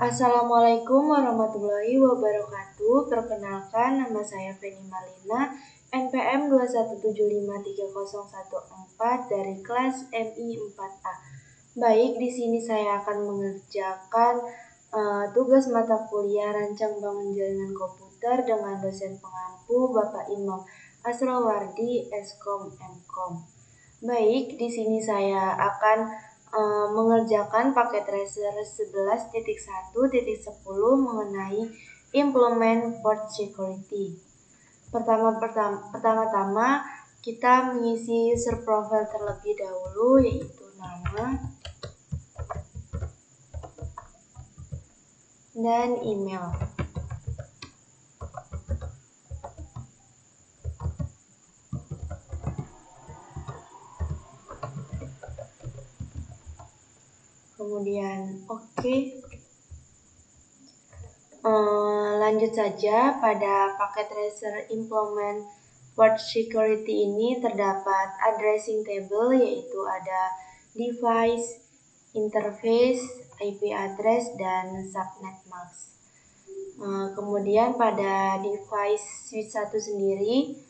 Assalamualaikum warahmatullahi wabarakatuh. Perkenalkan, nama saya Feni Malina, NPM 217530114 dari kelas MI 4A. Baik, di sini saya akan mengerjakan tugas mata kuliah Rancang Bangun Jaringan Komputer dengan dosen pengampu Bapak Imam Asrowardi, Eskom Mkom. Baik, di sini saya akan mengerjakan paket tracer 11.1.10 mengenai implement port security. Pertama-tama kita mengisi user profile terlebih dahulu, yaitu nama dan email. Kemudian lanjut saja. Pada paket tracer implement port security ini terdapat addressing table, yaitu ada device, interface, IP address, dan subnet mask. Kemudian pada device switch 1 sendiri,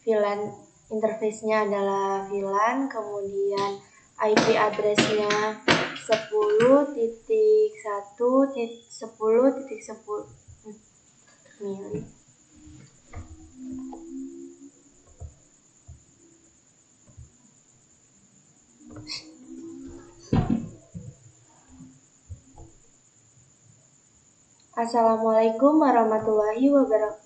VLAN interface-nya adalah VLAN, kemudian IP address-nya 10.1.10.10 milik. Assalamualaikum warahmatullahi wabarakatuh.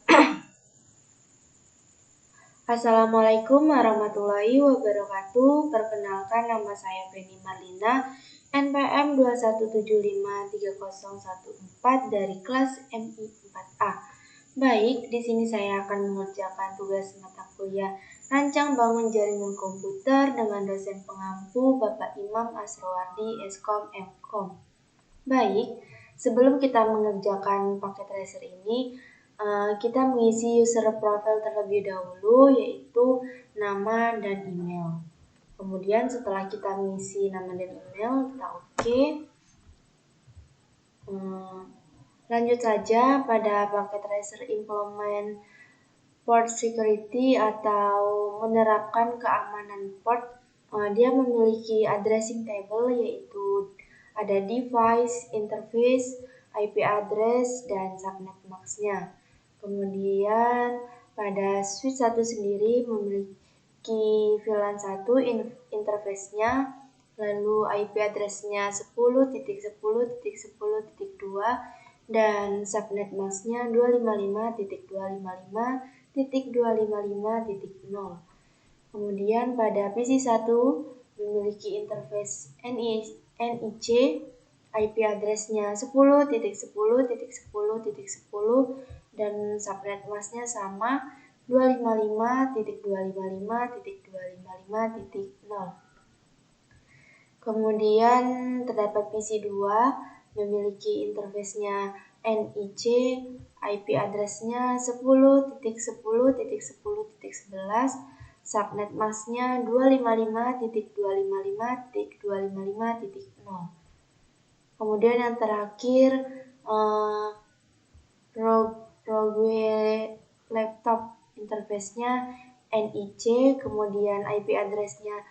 Perkenalkan, nama saya Feni Marlina, NPM 217530114 dari kelas MI 4A. Baik, di sini saya akan mengerjakan tugas mata kuliah Rancang Bangun Jaringan Komputer dengan dosen pengampu Bapak Imam Asrowardi, Eskom Mkom. Baik, sebelum kita mengerjakan paket tracer ini, kita mengisi user profile terlebih dahulu, yaitu nama dan email. Kemudian setelah kita mengisi nama dan email, kita lanjut saja pada paket tracer implement port security atau menerapkan keamanan port. Dia memiliki addressing table, yaitu ada device, interface, IP address, dan subnet mask-nya. Kemudian pada switch 1 sendiri memiliki VLAN 1 interface-nya, lalu IP address-nya 10.10.10.2 dan subnet mask-nya 255.255.255.0. Kemudian pada PC1 memiliki interface NIC, IP address-nya 10.10.10.10 dan subnet mask-nya sama 255.255.255.0. Kemudian terdapat PC2 memiliki interface-nya NIC, IP address-nya 10.10.10.11, subnet mask-nya 255.255.255.0. Kemudian yang terakhir, Rogue laptop interface-nya NIC, kemudian IP address-nya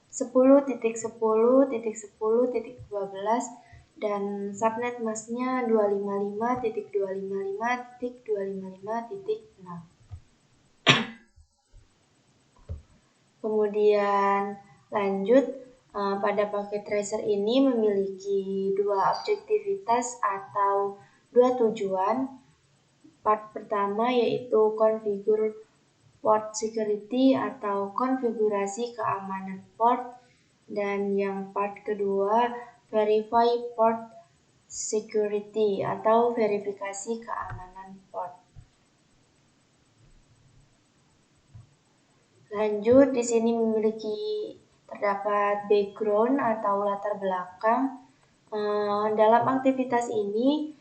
10.10.10.12 dan subnet mask-nya 255.255.255.0. Kemudian lanjut, pada paket tracer ini memiliki dua objektivitas atau dua tujuan. Part pertama yaitu configure port security atau konfigurasi keamanan port, dan yang part kedua verify port security atau verifikasi keamanan port. Lanjut, di sini terdapat background atau latar belakang. Dalam aktivitas ini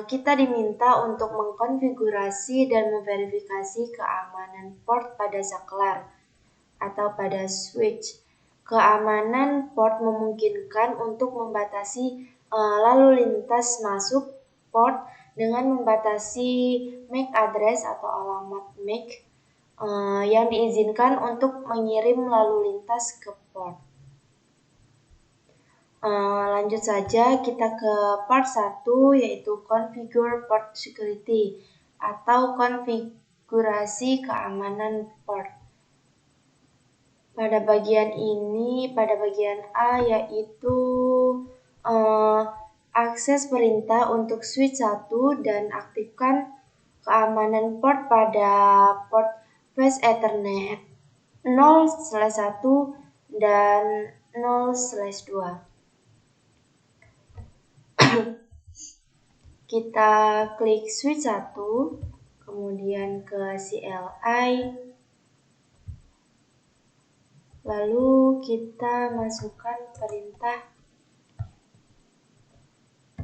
kita diminta untuk mengkonfigurasi dan memverifikasi keamanan port pada saklar atau pada switch. Keamanan port memungkinkan untuk membatasi lalu lintas masuk port dengan membatasi MAC address atau alamat MAC yang diizinkan untuk mengirim lalu lintas ke port. Lanjut saja kita ke part 1, yaitu configure port security atau konfigurasi keamanan port. Pada bagian ini, pada bagian A, yaitu akses perintah untuk switch 1 dan aktifkan keamanan port pada port Fast Ethernet 0/1 dan 0/2. Kita klik switch 1, kemudian ke CLI, lalu kita masukkan perintah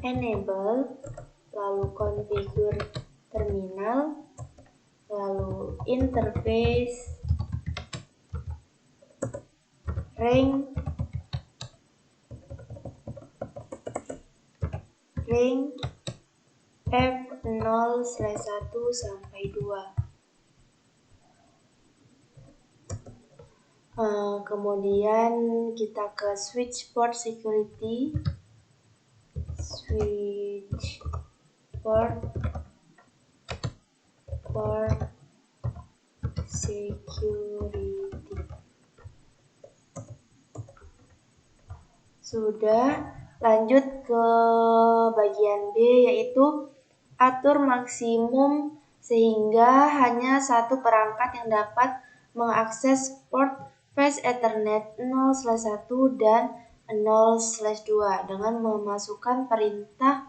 enable, lalu configure terminal, lalu interface, range F0/1 sampai 2. Kemudian kita ke switch port security, switch port security. Sudah, lanjut ke bagian B, yaitu atur maksimum sehingga hanya satu perangkat yang dapat mengakses port Fast Ethernet 0/1 dan 0/2 dengan memasukkan perintah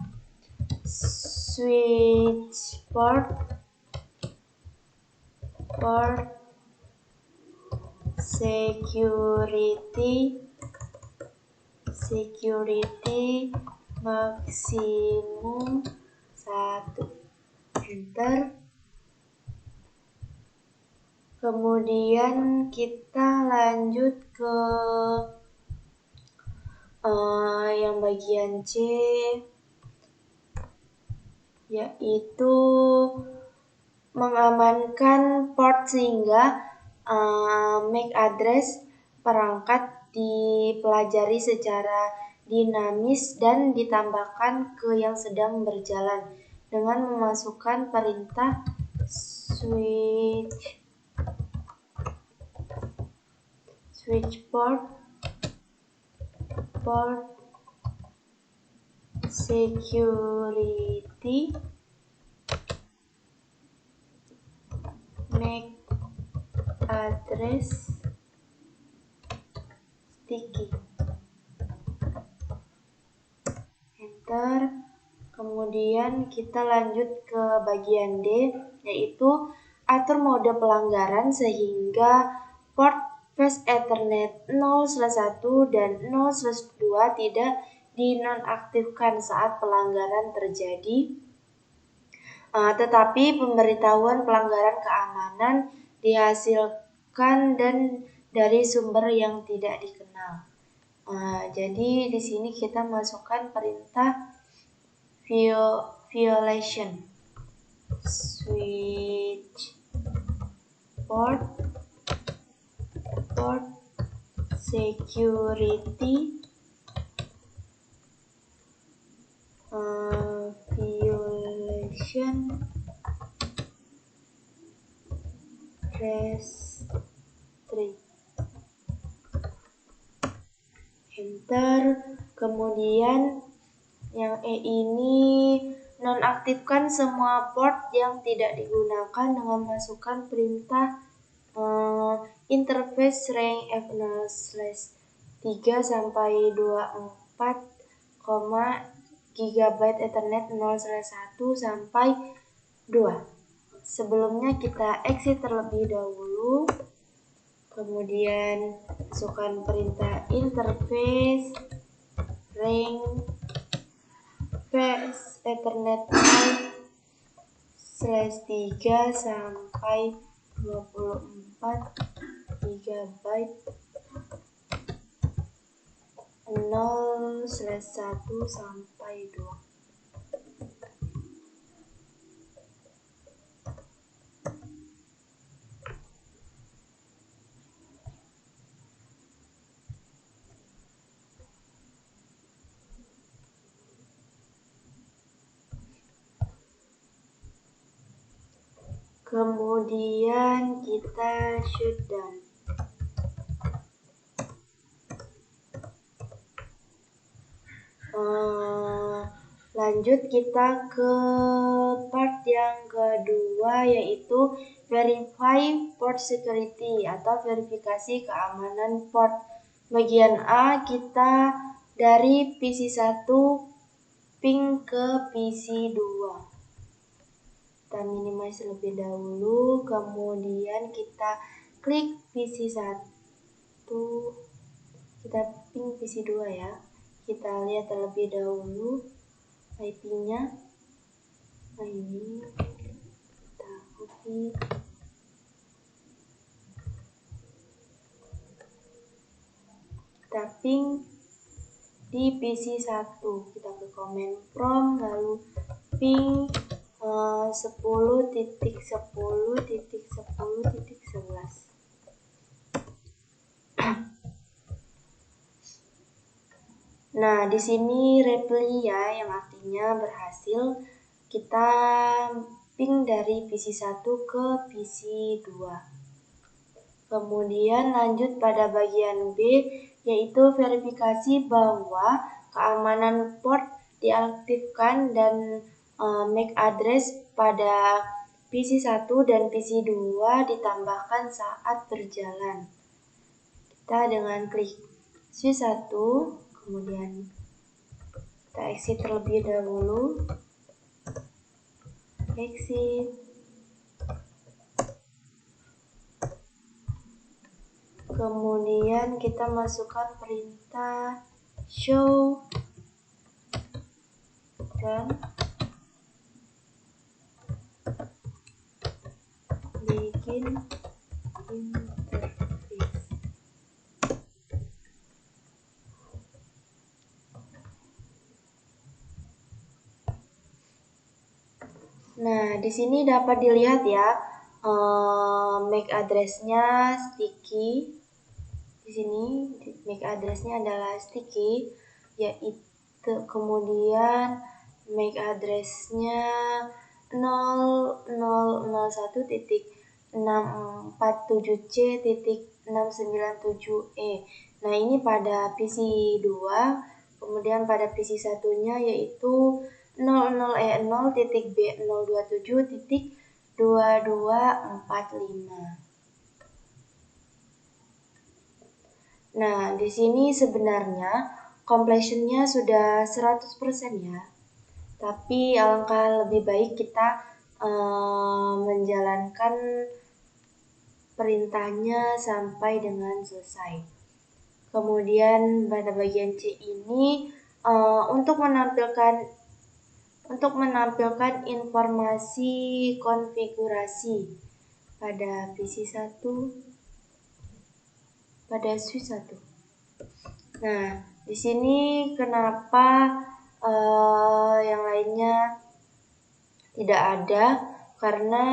switch port security maksimum 1. Enter. Kemudian kita lanjut ke yang bagian C, yaitu mengamankan port sehingga MAC address perangkat dipelajari secara dinamis dan ditambahkan ke yang sedang berjalan dengan memasukkan perintah switch port security MAC address sticky. Enter. Kemudian kita lanjut ke bagian D, yaitu atur mode pelanggaran sehingga port Fast Ethernet 0/1 dan 0/2 tidak dinonaktifkan saat pelanggaran terjadi, tetapi pemberitahuan pelanggaran keamanan dihasilkan dan dari sumber yang tidak dikenal. Jadi di sini kita masukkan perintah violation switch port security violation restrict. Enter. Kemudian yang E ini nonaktifkan semua port yang tidak digunakan dengan masukkan perintah interface range F0/3 sampai 24, GB Ethernet 0/1 sampai 2. Sebelumnya kita exit terlebih dahulu. Kemudian masukkan perintah interface range Fast Ethernet 0/3 sampai 24 GB 0/1 sampai 2. Kemudian kita shutdown. Lanjut kita ke part yang kedua, yaitu verify port security atau verifikasi keamanan port. Bagian A, kita dari PC1 ping ke PC2. Kita minimize terlebih dahulu, kemudian kita klik PC1, kita ping PC2 ya. Kita lihat terlebih dahulu IP-nya. Nah, ini kita copy. Kita ping di PC1. Kita ke command prompt, lalu ping 10.10.10.11. Nah, di sini reply ya, yang artinya berhasil. Kita ping dari PC1 ke PC2. Kemudian lanjut pada bagian B, yaitu verifikasi bahwa keamanan port diaktifkan dan MAC address pada PC1 dan PC2 ditambahkan saat berjalan. Kita dengan klik switch 1, kemudian kita exit terlebih dahulu. Exit. Kemudian kita masukkan perintah show dan bikin interface. Nah, di sini dapat dilihat ya, MAC address-nya sticky. Di sini MAC address-nya adalah sticky, yaitu kemudian MAC address-nya 0001.647C.697E. Nah, ini pada PC2, kemudian pada PC1-nya yaitu 00E0.B027.2245. Nah, di sini sebenarnya completion-nya sudah 100% ya. Tapi alangkah lebih baik kita menjalankan perintahnya sampai dengan selesai. Kemudian pada bagian C ini untuk menampilkan informasi konfigurasi pada PC1, pada switch 1. Nah, di sini kenapa yang lainnya tidak ada? Karena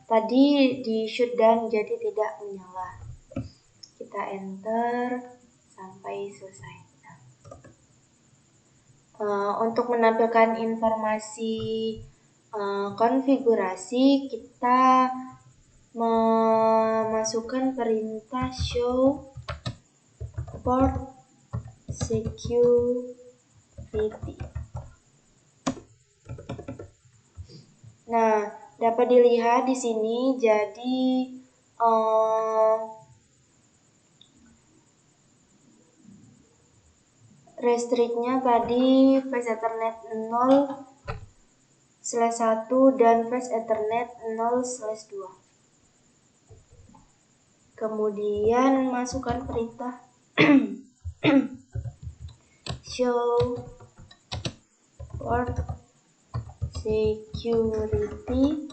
tadi di shutdown jadi tidak menyala. Kita enter sampai selesai. Untuk menampilkan informasi konfigurasi, kita memasukkan perintah show port security. Nah, dapat dilihat di sini jadi restrict-nya tadi Fast Ethernet 0/1 dan Fast Ethernet 0/2. Kemudian masukkan perintah show port security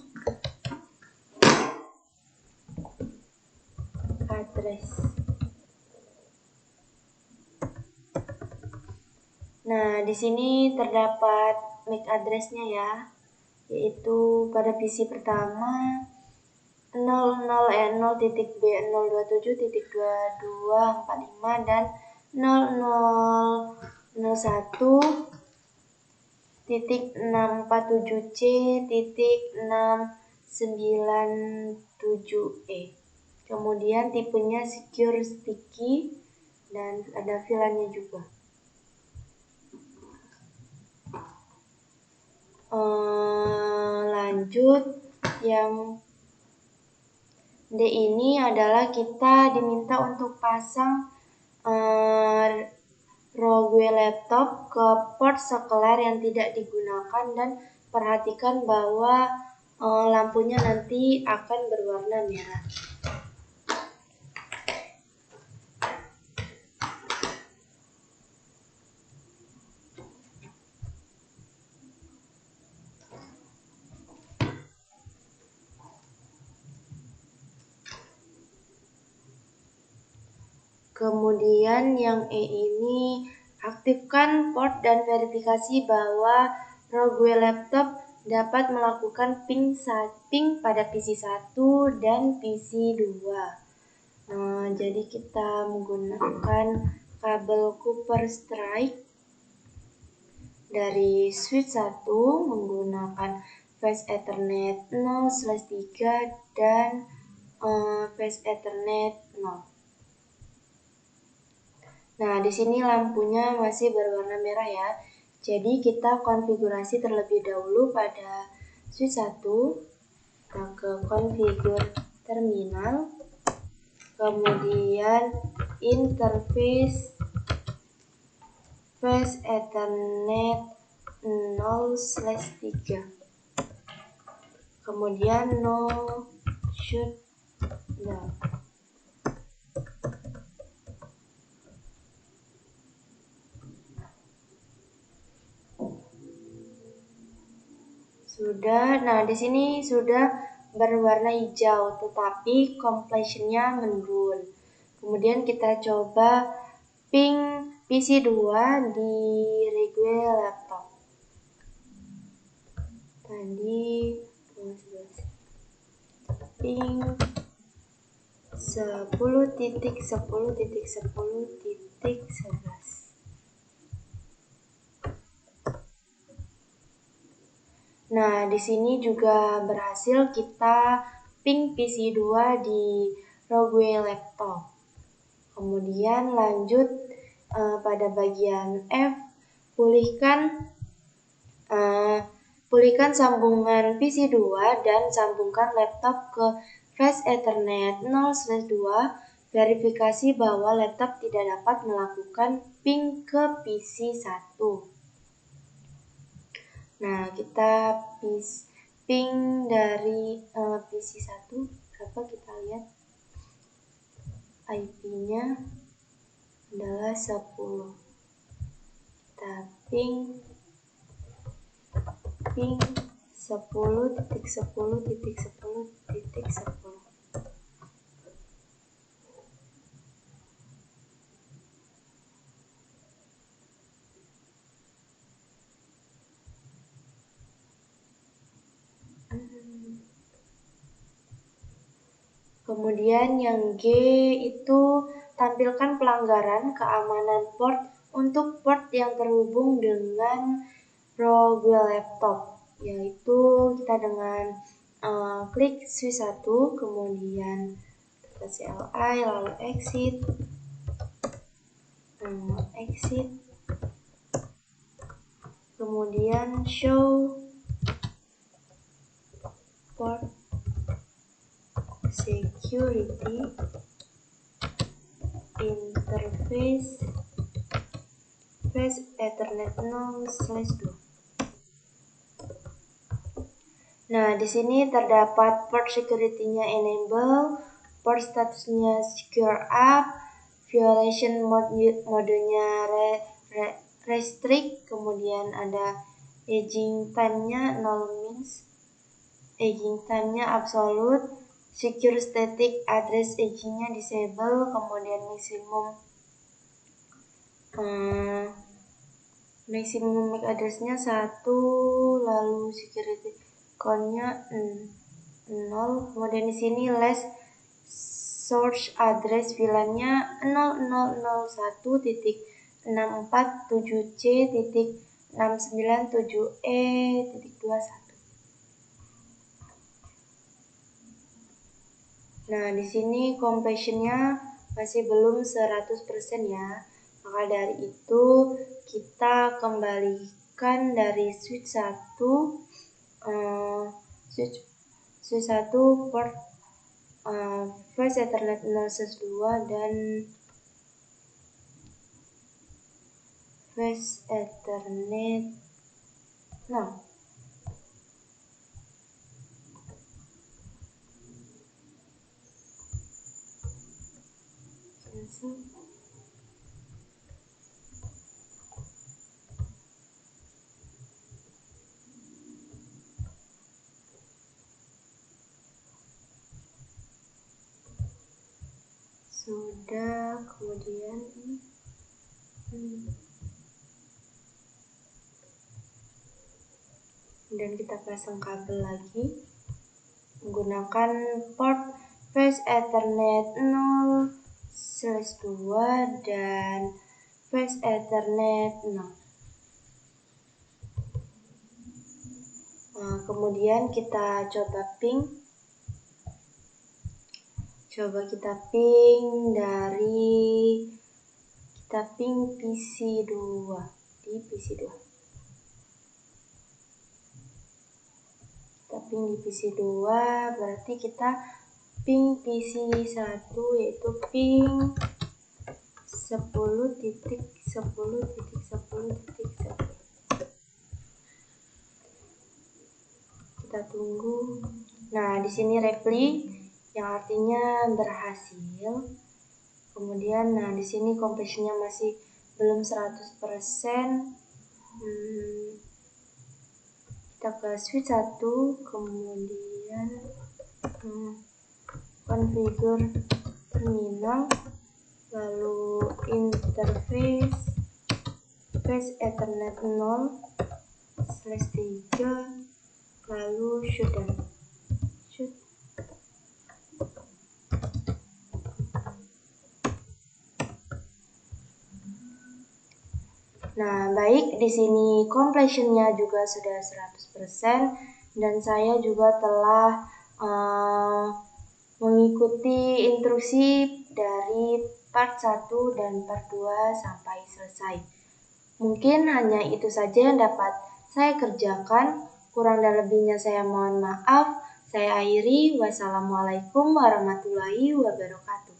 address. di sini terdapat MAC address-nya ya, yaitu pada PC pertama 00.0.b027.2245 dan 0001.647C.697E. Kemudian tipenya secure sticky dan ada filanya juga. Lanjut, yang D ini adalah kita diminta untuk pasang Rogue laptop ke port sekelar yang tidak digunakan, dan perhatikan bahwa lampunya nanti akan berwarna merah. Kemudian yang E ini, aktifkan port dan verifikasi bahwa Rogue laptop dapat melakukan ping pada PC 1 dan PC 2. Jadi kita menggunakan kabel Copper Strike dari switch 1 menggunakan Fast Ethernet 0/3 dan Fast Ethernet 0. Nah, di sini lampunya masih berwarna merah ya. Jadi kita konfigurasi terlebih dahulu pada switch 1. Kita ke configure terminal. Kemudian interface Fast Ethernet 0/3. Kemudian no shutdown. Sudah. Nah, di sini sudah berwarna hijau, tetapi completion-nya mendul. Kemudian kita coba ping PC 2 di Rogue laptop. Tadi ping 10.10.10.11. Nah, di sini juga berhasil kita ping PC 2 di Rogue laptop. Kemudian lanjut pada bagian F, pulihkan sambungan PC 2 dan sambungkan laptop ke Fast Ethernet 0/2. Verifikasi bahwa laptop tidak dapat melakukan ping ke PC 1. Nah, kita ping dari PC 1 berapa, kita lihat. IP-nya adalah 10. Kita ping 10.10.10.10. Kemudian yang G itu, tampilkan pelanggaran keamanan port untuk port yang terhubung dengan Rogue laptop, yaitu kita dengan klik switch 1, kemudian CLI, lalu exit, kemudian show port security interface Fast Ethernet 0/2. Nah, di sini terdapat port security-nya enable, port statusnya secure up, violation modenya restrict, kemudian ada aging time-nya 0 means, aging time-nya absolute, secure static address aging-nya disable, kemudian maximum maximum MAC address-nya 1, lalu security count-nya 0, kemudian di sini last source address VLAN-nya 0001.697C.697E.21. Nah, di sini completion-nya masih belum 100% ya. Maka dari itu kita kembalikan dari switch 1 port Flash Ethernet 0/2 dan Flash Ethernet 0. Cancel. Sudah, kemudian dan kita pasang kabel lagi menggunakan port Flash Ethernet 0/2 dan Flash Ethernet 0. Nah, kemudian kita coba ping PC2 di PC2. Kita ping di PC2 berarti kita ping PC1 yaitu ping 10.10.10.10. Kita tunggu. Nah, di sini reply yang artinya berhasil. Kemudian di sini completion-nya masih belum 100%. Kita ke switch 1, kemudian configure terminal, lalu interface Flash Ethernet 0/3, lalu shutdown. Nah, baik, di sini completion-nya juga sudah 100% dan saya juga telah mengikuti instruksi dari part 1 dan part 2 sampai selesai. Mungkin hanya itu saja yang dapat saya kerjakan. Kurang dan lebihnya saya mohon maaf. Saya akhiri. Wassalamualaikum warahmatullahi wabarakatuh.